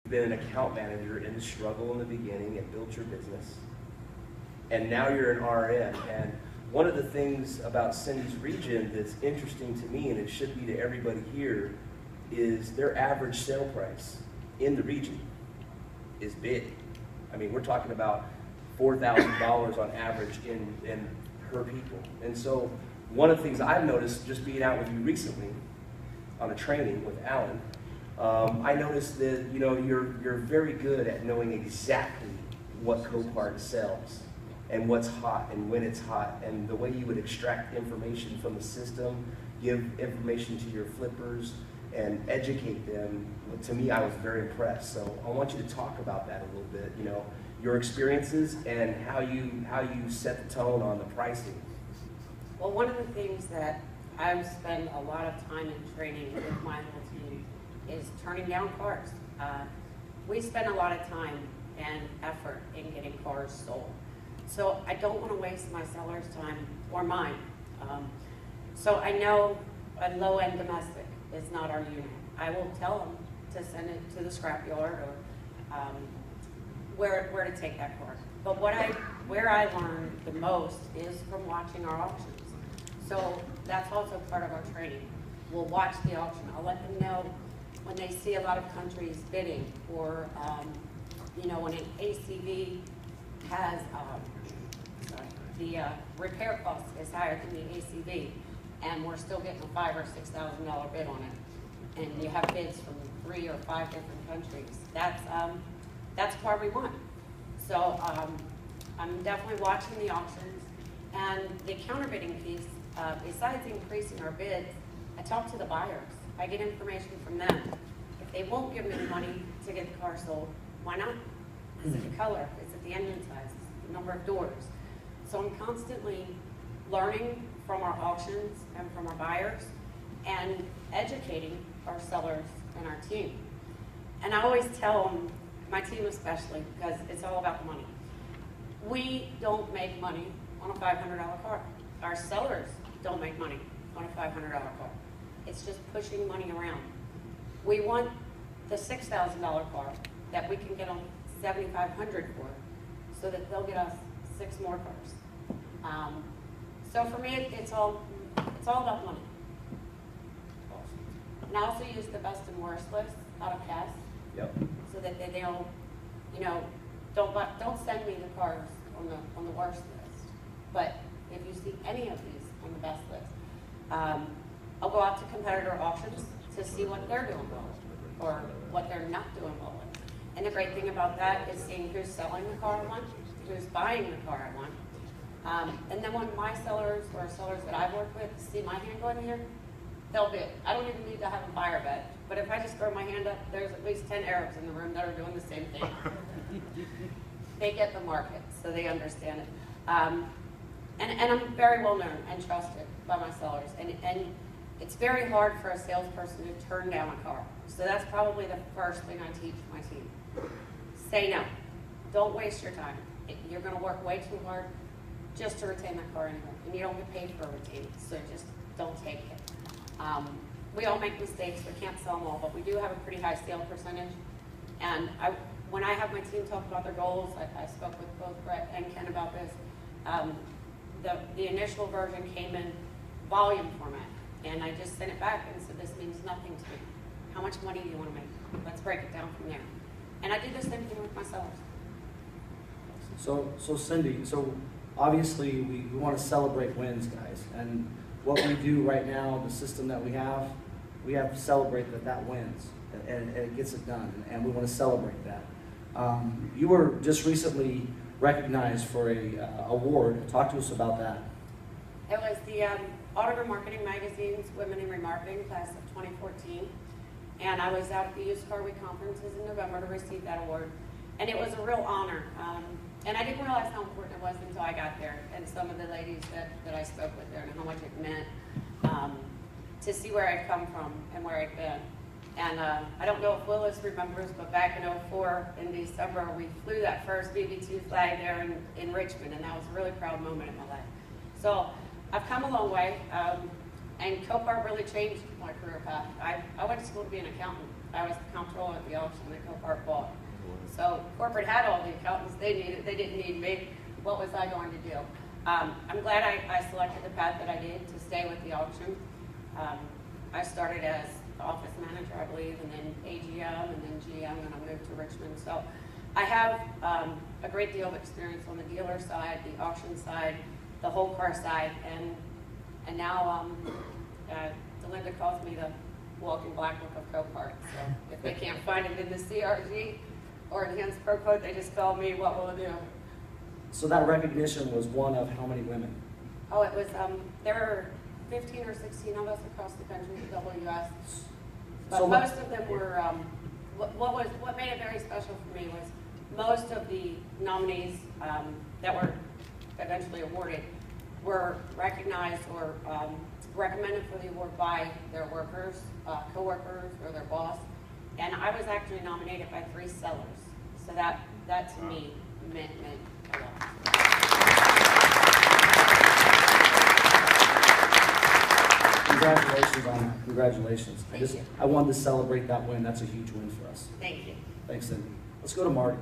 been an account manager in the struggle in the beginning and built your business, and now you're an RM. And one of the things about Cindy's region that's interesting to me, and it should be to everybody here, is their average sale price in the region is big. I mean, we're talking about $4,000 on average in per people. And so one of the things I've noticed just being out with you recently on a training with Alan, I noticed that you're very good at knowing exactly what Copart sells and what's hot and when it's hot, and the way you would extract information from the system, give information to your flippers, and educate them. To me, I was very impressed. So I want you to talk about that a little bit. Your experiences and how you set the tone on the pricing. Well, one of the things that I've spent a lot of time in training with my whole team is turning down cars. We spend a lot of time and effort in getting cars sold. So I don't want to waste my seller's time or mine. So I know a low-end domestic is not our unit. I will tell them to send it to the scrapyard or where to take that car. But where I learn the most is from watching our auctions. So that's also part of our training. We'll watch the auction. I'll let them know when they see a lot of countries bidding, or when an ACV has the repair cost is higher than the ACV, and we're still getting a $5,000 or $6,000 bid on it, and you have bids from 3 or 5 different countries. That's the part we want. So I'm definitely watching the auctions, and the counterbidding piece. Besides increasing our bids, I talk to the buyers. I get information from them. If they won't give me the money to get the car sold, why not? Is it the color? Is it the engine size? Is it the number of doors? So I'm constantly learning from our auctions and from our buyers and educating our sellers and our team. And I always tell them, my team especially, because it's all about the money. We don't make money on a $500 car. Our sellers don't make money on a $500 car. It's just pushing money around. We want the $6,000 car that we can get on $7,500 for, so that they'll get us 6 more cars. So for me, it's all about money. And I also use the best and worst list out of CAS. Yep. So that they don't send me the cars on the worst list. But if you see any of these on the best list, I'll go out to competitor auctions to see what they're doing well or what they're not doing well with. And the great thing about that is seeing who's selling the car I want, who's buying the car I want. And then when my sellers or sellers that I've worked with see my hand go in here, they'll bid. I don't even need to have a buyer bid. But if I just throw my hand up, there's at least 10 Arabs in the room that are doing the same thing. They get the market, so they understand it. And I'm very well known and trusted by my sellers. And it's very hard for a salesperson to turn down a car. So that's probably the first thing I teach my team. Say no. Don't waste your time. You're going to work way too hard just to retain that car anyway. And you don't get paid for retaining, so just don't take it. We all make mistakes. We can't sell them all, but we do have a pretty high sale percentage. And when I have my team talk about their goals, I spoke with both Brett and Ken about this. The initial version came in volume format, and I just sent it back and said, this means nothing to me. How much money do you want to make? Let's break it down from there. And I do the same thing with my sellers. So Cindy, obviously we want to celebrate wins, guys. And what we do right now, the system that we have to celebrate that wins, and it gets it done, and we want to celebrate that. You were just recently recognized for a award. Talk to us about that. It was the Auto Remarketing Magazine's Women in Remarketing class of 2014. And I was out at the Used Car Week conferences in November to receive that award. And it was a real honor. And I didn't realize how important it was until I got there, and some of the ladies that I spoke with there, and how much it meant to see where I'd come from and where I'd been. And I don't know if Willis remembers, but back in '04 in December, we flew that first VB2 flag there in Richmond, and that was a really proud moment in my life. So I've come a long way, and Copart really changed my career path. I went to school to be an accountant, I was the comptroller at the auction that Copart bought. So corporate had all the accountants they needed, they didn't need me. What was I going to do? I'm glad I selected the path that I did to stay with the auction. I started as office manager, I believe, and then AGM, and then GM, and I moved to Richmond. So I have a great deal of experience on the dealer side, the auction side, the whole car side, and now Delinda calls me the walking black book of Copart. So if they can't find it in the CRG or enhanced pro code, they just call me. What will it do? So that recognition was one of how many women? Oh, it was, there were 15 or 16 of us across the country at WS. But So most of them were, what made it very special for me was most of the nominees that were eventually awarded were recognized or recommended for the award by their workers, co-workers, or their boss. And I was actually nominated by 3 sellers. So that to me meant a lot. Congratulations on that. Congratulations. Thank you. I wanted to celebrate that win. That's a huge win for us. Thank you. Thanks, Cindy. Let's go to Marty.